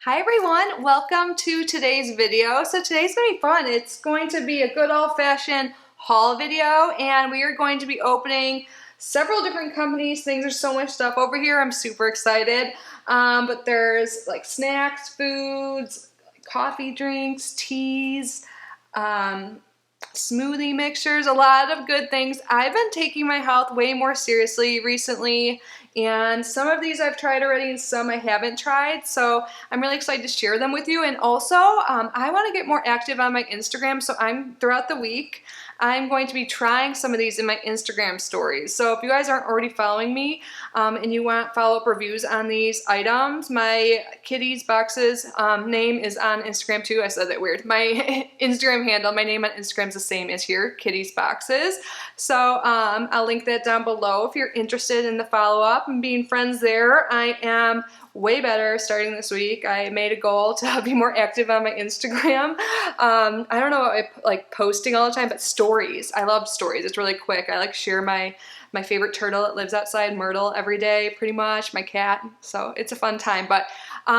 Hi everyone, welcome to today's video. So today's gonna be fun. It's going to be a good old-fashioned haul video, and we are going to be opening several different companies. There's so much stuff over here. I'm super excited. But there's like snacks, foods, coffee drinks, teas, smoothie mixtures, a lot of good things. I've been taking my health way more seriously recently, and some of these I've tried already and some I haven't tried, so I'm really excited to share them with you. And also, I want to get more active on my Instagram, so throughout the week, I'm going to be trying some of these in my Instagram stories. So if you guys aren't already following me and you want follow-up reviews on these items, my kitties boxes name is on Instagram too. I said that weird. My Instagram handle, my name on Instagram is the same as here, kitties boxes. So I'll link that down below if you're interested in the follow-up and being friends there. I am way better starting this week. I made a goal to be more active on my Instagram. I don't know about like posting all the time, but stories. I love stories. It's really quick. I like share my favorite turtle that lives outside, Myrtle, every day, pretty much, my cat. So it's a fun time. But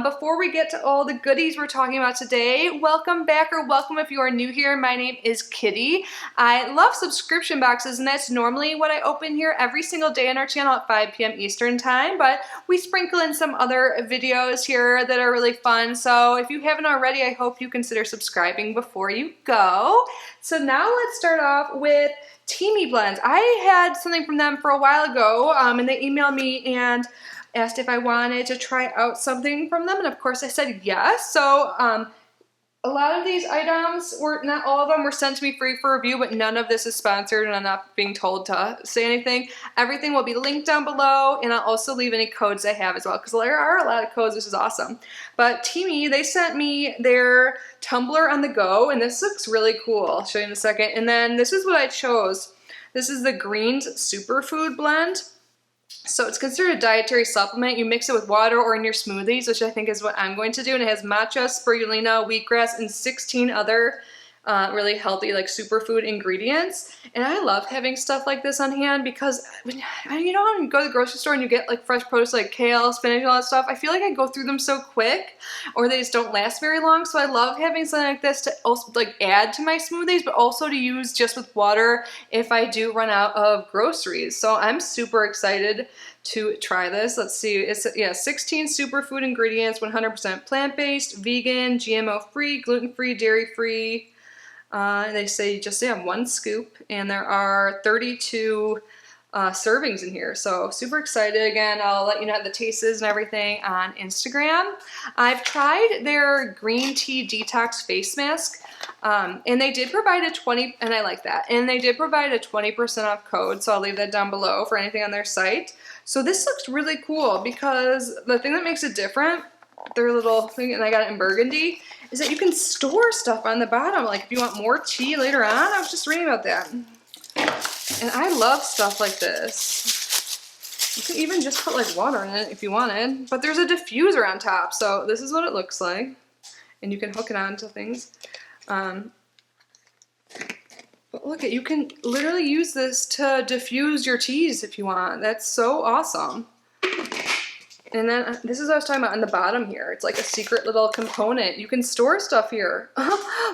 before we get to all the goodies we're talking about today, welcome back, or welcome if you are new here. My name is Kitty. I love subscription boxes, and that's normally what I open here every single day on our channel at 5 p.m. Eastern time, but we sprinkle in some other videos here that are really fun. So if you haven't already, I hope you consider subscribing before you go. So now let's start off with Teemie Blends. I had something from them for a while ago, and they emailed me and asked if I wanted to try out something from them, and of course I said yes. So a lot of these items not all of them were sent to me free for review, but none of this is sponsored, and I'm not being told to say anything. Everything will be linked down below, and I'll also leave any codes I have as well, because there are a lot of codes, which is awesome. But Teemie, they sent me their tumbler on the go, and this looks really cool. I'll show you in a second. And then this is what I chose. This is the Greens Superfood blend. So it's considered a dietary supplement. You mix it with water or in your smoothies, which I think is what I'm going to do. And it has matcha, spirulina, wheatgrass, and 16 other really healthy, like superfood ingredients. And I love having stuff like this on hand because when you go to the grocery store and you get like fresh produce like kale, spinach, and all that stuff, I feel like I go through them so quick, or they just don't last very long. So I love having something like this to also like add to my smoothies, but also to use just with water if I do run out of groceries. So I'm super excited to try this. Let's see, it's 16 superfood ingredients, 100% plant-based, vegan, GMO-free, gluten-free, dairy-free. They say just have one scoop, and there are 32 servings in here. So super excited. Again, I'll let you know how the taste is and everything on Instagram. I've tried their green tea detox face mask, and they did provide and I like that. And they did provide a 20% off code, so I'll leave that down below for anything on their site. So this looks really cool because the thing that makes it different, their little thing, and I got it in burgundy, is that you can store stuff on the bottom. Like if you want more tea later on, I was just reading about that. And I love stuff like this. You can even just put like water in it if you wanted, but there's a diffuser on top. So this is what it looks like. And you can hook it onto things. But look, you can literally use this to diffuse your teas if you want. That's so awesome. And then this is what I was talking about on the bottom here. It's like a secret little component. You can store stuff here.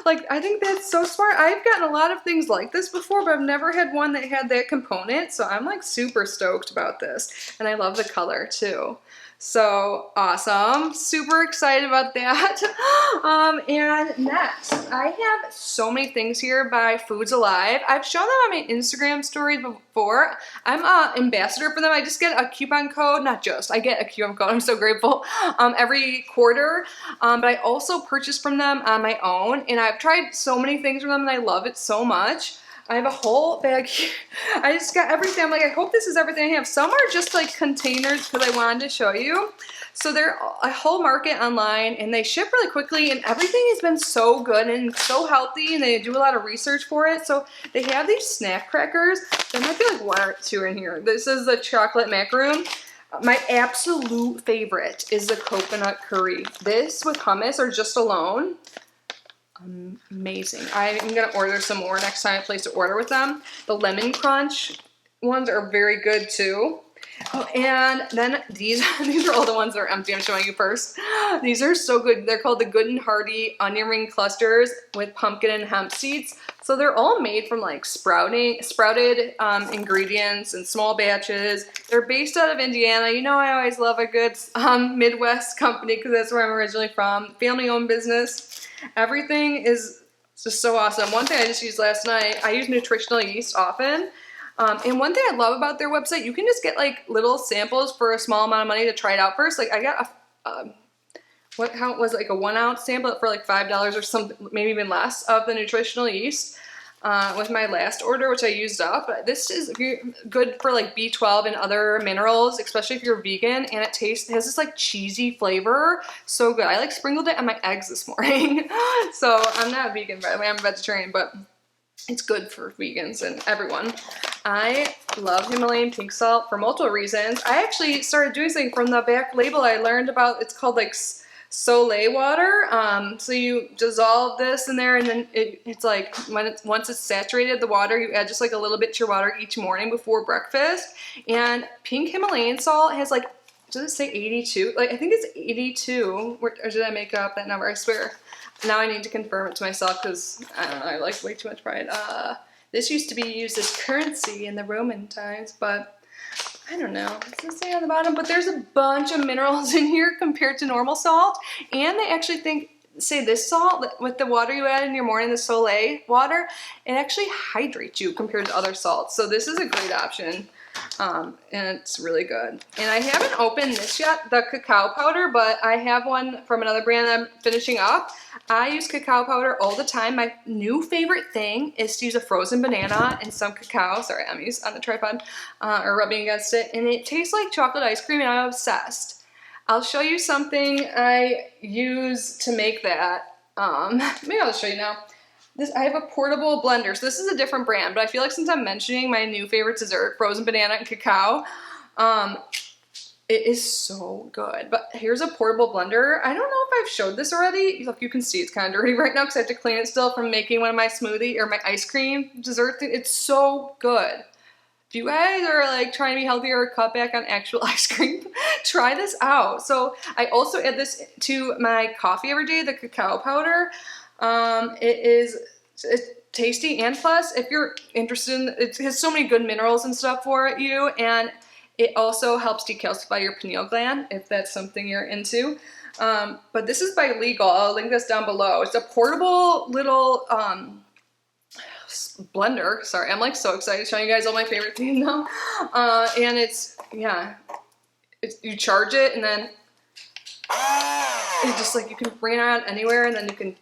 Like, I think that's so smart. I've gotten a lot of things like this before, but I've never had one that had that component. So I'm like super stoked about this. And I love the color too. So awesome. Super excited about that. And next, I have so many things here by Foods Alive. I've shown them on my Instagram stories before. I'm an ambassador for them. I just get a coupon code, I get a coupon code. I'm so grateful. Every quarter. But I also purchase from them on my own, and I've tried so many things from them, and I love it so much. I have a whole bag here. I just got everything. I'm like, I hope this is everything I have. Some are just like containers because I wanted to show you. So they're a whole market online, and they ship really quickly, and everything has been so good and so healthy, and they do a lot of research for it. So they have these snack crackers. There might be like one or two in here. This is the chocolate macaroon. My absolute favorite is the coconut curry. This with hummus or just alone. Amazing. I'm gonna order some more next time I place an order with them. The lemon crunch ones are very good too. Oh, and then these are all the ones that are empty. I'm showing you first. These are so good. They're called the Good and Hearty Onion Ring Clusters with pumpkin and hemp seeds. So they're all made from like sprouted ingredients and small batches. They're based out of Indiana. You know, I always love a good Midwest company because that's where I'm originally from. Family-owned business. Everything is just so awesome. One thing I just used last night, I use Nutritional Yeast often. And one thing I love about their website, you can just get like little samples for a small amount of money to try it out first. Like I got how it was like a 1 ounce sample for like $5 or something, maybe even less of the nutritional yeast with my last order, which I used up. This is good for like B12 and other minerals, especially if you're vegan, and it has this like cheesy flavor. So good. I like sprinkled it on my eggs this morning. So I'm not vegan, by the way, I'm a vegetarian, but it's good for vegans and everyone. I love Himalayan pink salt for multiple reasons. I actually started doing something from the back label I learned about. It's called like Soleil water. So you dissolve this in there, and then it's like once it's saturated, the water, you add just like a little bit to your water each morning before breakfast. And pink Himalayan salt has like, does it say 82? Like I think it's 82. Or did I make up that number? I swear. Now I need to confirm it to myself because I don't know, I like way too much pride. This used to be used as currency in the Roman times, but I don't know. It doesn't say on the bottom, but there's a bunch of minerals in here compared to normal salt. And they actually say this salt, with the water you add in your morning, the Soleil water, it actually hydrates you compared to other salts. So this is a great option. And it's really good. And I haven't opened this yet, the cacao powder, but I have one from another brand that I'm finishing up. I use cacao powder all the time. My new favorite thing is to use a frozen banana and some cacao. Sorry, Emmy's on the tripod, or rubbing against it. And it tastes like chocolate ice cream, and I'm obsessed. I'll show you something I use to make that. Maybe I'll show you now. I have a portable blender. So this is a different brand, but I feel like since I'm mentioning my new favorite dessert, frozen banana and cacao, it is so good. But here's a portable blender. I don't know if I've showed this already. Look, you can see it's kind of dirty right now because I have to clean it still from making one of my smoothie or my ice cream dessert thing. It's so good. If you guys are like trying to be healthier or cut back on actual ice cream, try this out. So I also add this to my coffee every day, the cacao powder. It's tasty, and plus if you're interested in it has so many good minerals and stuff for you, and it also helps decalcify your pineal gland if that's something you're into. But this is by Legal. I'll link this down below. It's a portable little blender. Sorry, I'm like so excited showing you guys all my favorite things now. And you charge it, and then it's just like you can bring it out anywhere, and then you can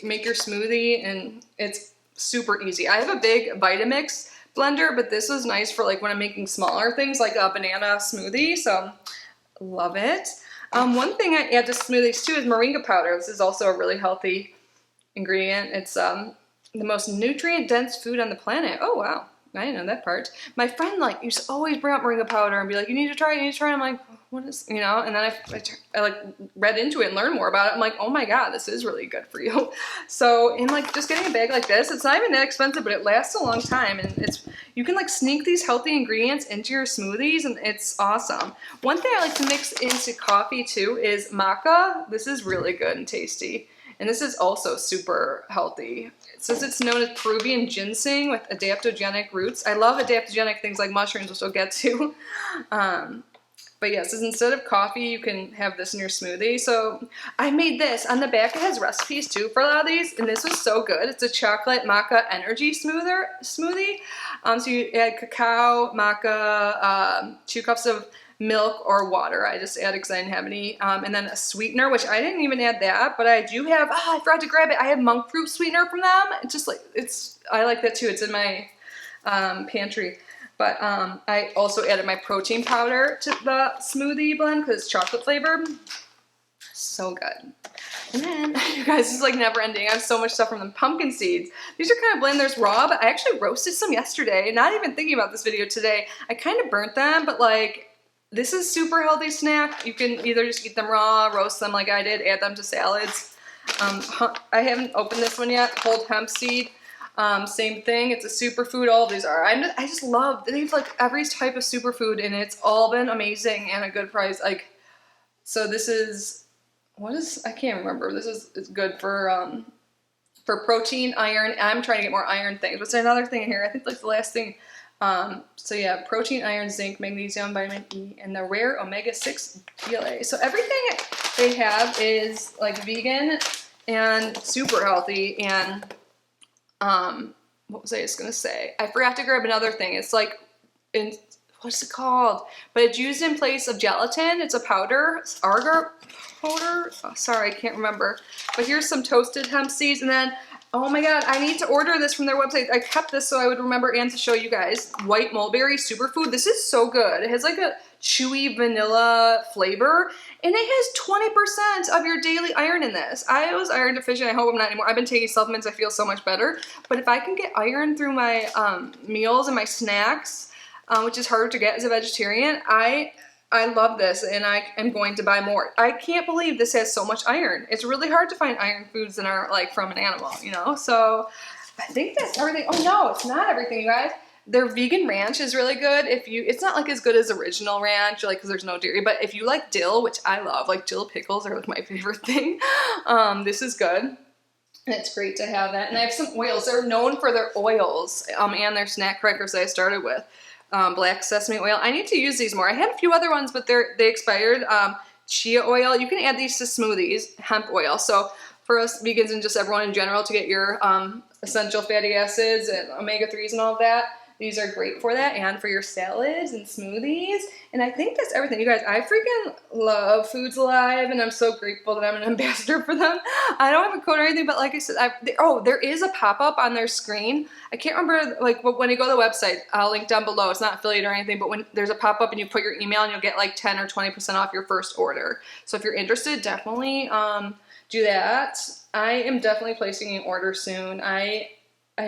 make your smoothie, and it's super easy. I have a big Vitamix blender, but this is nice for like when I'm making smaller things like a banana smoothie, so love it. One thing I add to smoothies too is Moringa Powder. This is also a really healthy ingredient. It's the most nutrient-dense food on the planet. Oh wow, I didn't know that part. My friend like used to always bring up Moringa Powder and be like, you need to try it, you need to try it. I'm like, what is, and then I like read into it and learned more about it. I'm like, oh my god, this is really good for you. So, and like just getting a bag like this, it's not even that expensive, but it lasts a long time, and you can like sneak these healthy ingredients into your smoothies, and it's awesome. One thing I like to mix into coffee too is Maca. This is really good and tasty, and this is also super healthy. It says it's known as Peruvian ginseng with adaptogenic roots. I love adaptogenic things like mushrooms, which we'll get to. But yes, instead of coffee, you can have this in your smoothie. So I made this. On the back, it has recipes too for a lot of these, and this was so good. It's a chocolate maca energy smoothie. So you add cacao, maca, 2 cups of milk or water. I just added because I didn't have any. And then a sweetener, which I didn't even add that, but I do have, I forgot to grab it. I have monk fruit sweetener from them. It's just like, I like that too. It's in my pantry. But I also added my protein powder to the smoothie blend because it's chocolate flavored. So good. And then, you guys, this is like never ending. I have so much stuff from them. Pumpkin seeds. These are kind of bland. There's raw, but I actually roasted some yesterday. Not even thinking about this video today. I kind of burnt them, but like, this is super healthy snack. You can either just eat them raw, roast them like I did, add them to salads. I haven't opened this one yet. Whole hemp seed. Same thing. It's a superfood. All of these are. I just love. They have like every type of superfood, and it's all been amazing and a good price. Like, so this is I can't remember. This is it's good for protein, iron. I'm trying to get more iron things. What's another thing in here? I think like the last thing. So yeah, protein, iron, zinc, magnesium, vitamin E, and the rare omega-6 PLA. So everything they have is like vegan and super healthy. And what was I just gonna say? I forgot to grab another thing. It's like what's it called? But it's used in place of gelatin. It's a powder, agar powder. Oh, sorry, I can't remember. But here's some toasted hemp seeds, and then oh my god, I need to order this from their website. I kept this so I would remember and to show you guys. White mulberry superfood. This is so good. It has like a chewy vanilla flavor, and it has 20% of your daily iron in this. I was iron deficient. I hope I'm not anymore. I've been taking supplements. I feel so much better. But if I can get iron through my meals and my snacks, which is harder to get as a vegetarian, I love this, and I am going to buy more. I can't believe this has so much iron. It's really hard to find iron foods that are like from an animal, you know? So I think that's everything. Oh no, it's not everything, you guys. Their vegan ranch is really good. It's not like as good as original ranch, like, cause there's no dairy, but if you like dill, which I love, like dill pickles are like my favorite thing. This is good. And it's great to have that. And I have some oils. They're known for their oils, and their snack crackers that I started with. Black sesame oil. I need to use these more. I had a few other ones, but they expired. Chia oil. You can add these to smoothies. Hemp oil. So for us vegans and just everyone in general to get your essential fatty acids and omega-3s and all of that, these are great for that, and for your salads and smoothies. And I think that's everything. You guys, I freaking love Foods Alive, and I'm so grateful that I'm an ambassador for them. I don't have a code or anything, but like I said, there is a pop-up on their screen. I can't remember, like, when you go to the website, I'll link down below. It's not affiliate or anything, but when there's a pop-up and you put your email, and you'll get like 10 or 20% off your first order. So if you're interested, definitely do that. I am definitely placing an order soon. I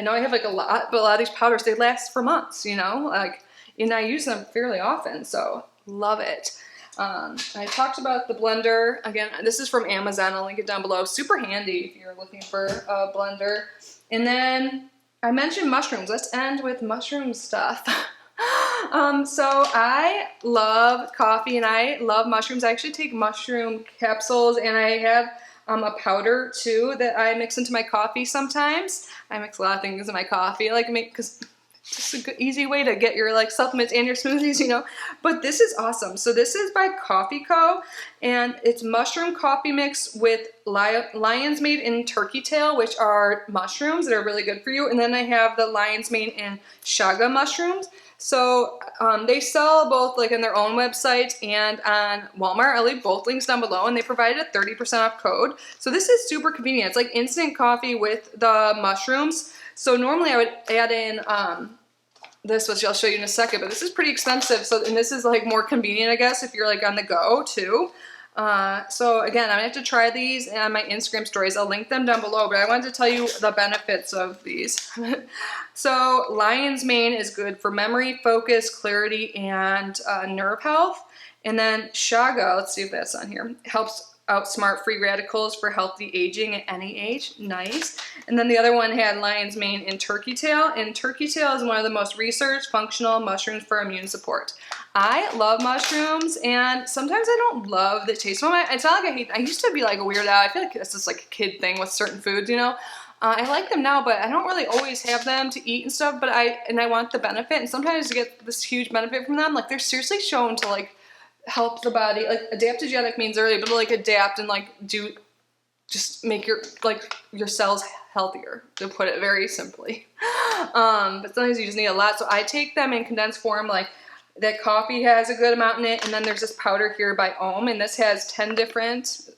know I have like a lot, but a lot of these powders, they last for months, you know, like, and I use them fairly often, so love it. I talked about the blender. Again, this is from Amazon. I'll link it down below. Super handy if you're looking for a blender. And then I mentioned mushrooms. Let's end with mushroom stuff. So I love coffee and I love mushrooms. I actually take mushroom capsules, and I have a powder too that I mix into my coffee sometimes. I mix a lot of things in my coffee, because it's just a good, easy way to get your like supplements and your smoothies, you know. But this is awesome. So this is by Coffee Co, and it's mushroom coffee mix with lion's mane and turkey tail, which are mushrooms that are really good for you. And then I have the lion's mane and chaga mushrooms. So they sell both like on their own website and on Walmart. I'll leave both links down below, and they provided a 30% off code. So this is super convenient. It's like instant coffee with the mushrooms. So normally I would add in this, which I'll show you in a second, but this is pretty expensive. So, and this is like more convenient, I guess, if you're like on the go too. So again, I'm gonna have to try these on my Instagram stories. I'll link them down below, but I wanted to tell you the benefits of these. So lion's mane is good for memory, focus, clarity, and nerve health. And then chaga, let's see if that's on here, helps outsmart free radicals for healthy aging at any age. Nice. And then the other one had lion's mane and turkey tail. And turkey tail is one of the most researched functional mushrooms for immune support. I love mushrooms, and sometimes I don't love the taste of them. It's not like I hate them. I used to be like a weird out. I feel like it's just like a kid thing with certain foods, you know. I like them now, but I don't really always have them to eat and stuff. But I want the benefit, and sometimes to get this huge benefit from them. Like they're seriously shown to like help the body, like adaptogenic means early, but like adapt and like just make your cells healthier, to put it very simply. But sometimes you just need a lot. So I take them in condensed form, like that coffee has a good amount in it. And then there's this powder here by Ohm, and this has 10 different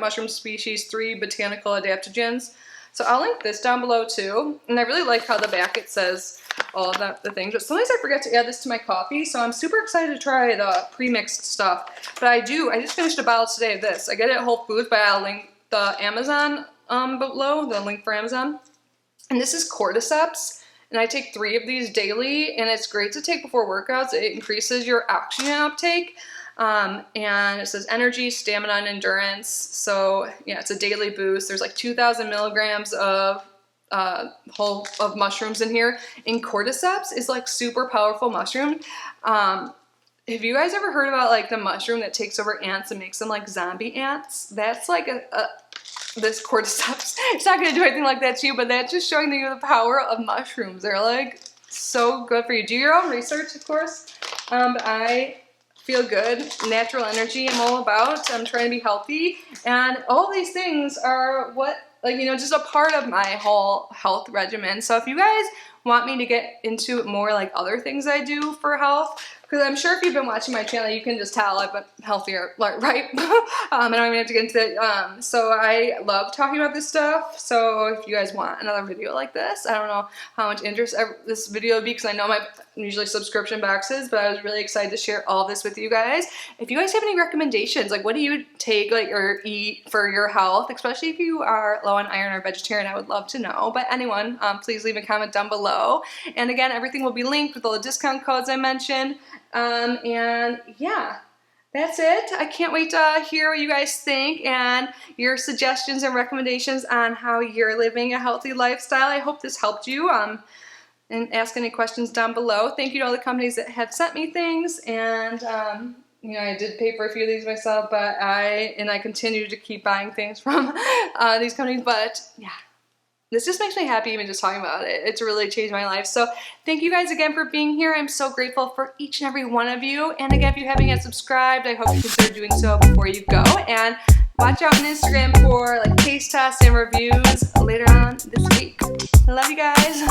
mushroom species, 3 botanical adaptogens. So I'll link this down below too. And I really like how the back it says all of the things, but sometimes I forget to add this to my coffee, so I'm super excited to try the pre-mixed stuff. But I just finished a bottle today of this. I get it at Whole Foods, but I'll link the Amazon below, the link for Amazon. And this is cordyceps, and I take 3 of these daily, and it's great to take before workouts. It increases your oxygen uptake, and it says energy, stamina, and endurance. So yeah, it's a daily boost. There's like 2,000 milligrams of whole of mushrooms in here. And cordyceps is like super powerful mushroom. Have you guys ever heard about like the mushroom that takes over ants and makes them like zombie ants? That's like this cordyceps. It's not gonna do anything like that to you, but that's just showing you the power of mushrooms. They're like so good for you. Do your own research, of course. But I feel good, natural energy I'm all about. I'm trying to be healthy, and all these things are what, like, you know, just a part of my whole health regimen. So if you guys want me to get into more like other things I do for health, because I'm sure if you've been watching my channel, you can just tell I've been healthier, like, right? I don't even have to get into it. So I love talking about this stuff. So if you guys want another video like this, I don't know how much interest this video would be, because I know my usually subscription boxes, but I was really excited to share all this with you guys. If you guys have any recommendations, like what do you take like or eat for your health, especially if you are low on iron or vegetarian, I would love to know. But anyone, please leave a comment down below. And again, everything will be linked with all the discount codes I mentioned. And yeah, that's it. I can't wait to hear what you guys think and your suggestions and recommendations on how you're living a healthy lifestyle. I hope this helped you. And ask any questions down below. Thank you to all the companies that have sent me things, and you know, I did pay for a few of these myself, but I continue to keep buying things from these companies. But yeah, this just makes me happy even just talking about it. It's really changed my life. So thank you guys again for being here. I'm so grateful for each and every one of you. And again, if you haven't yet subscribed, I hope you consider doing so before you go. And watch out on Instagram for like taste tests and reviews later on this week. I love you guys.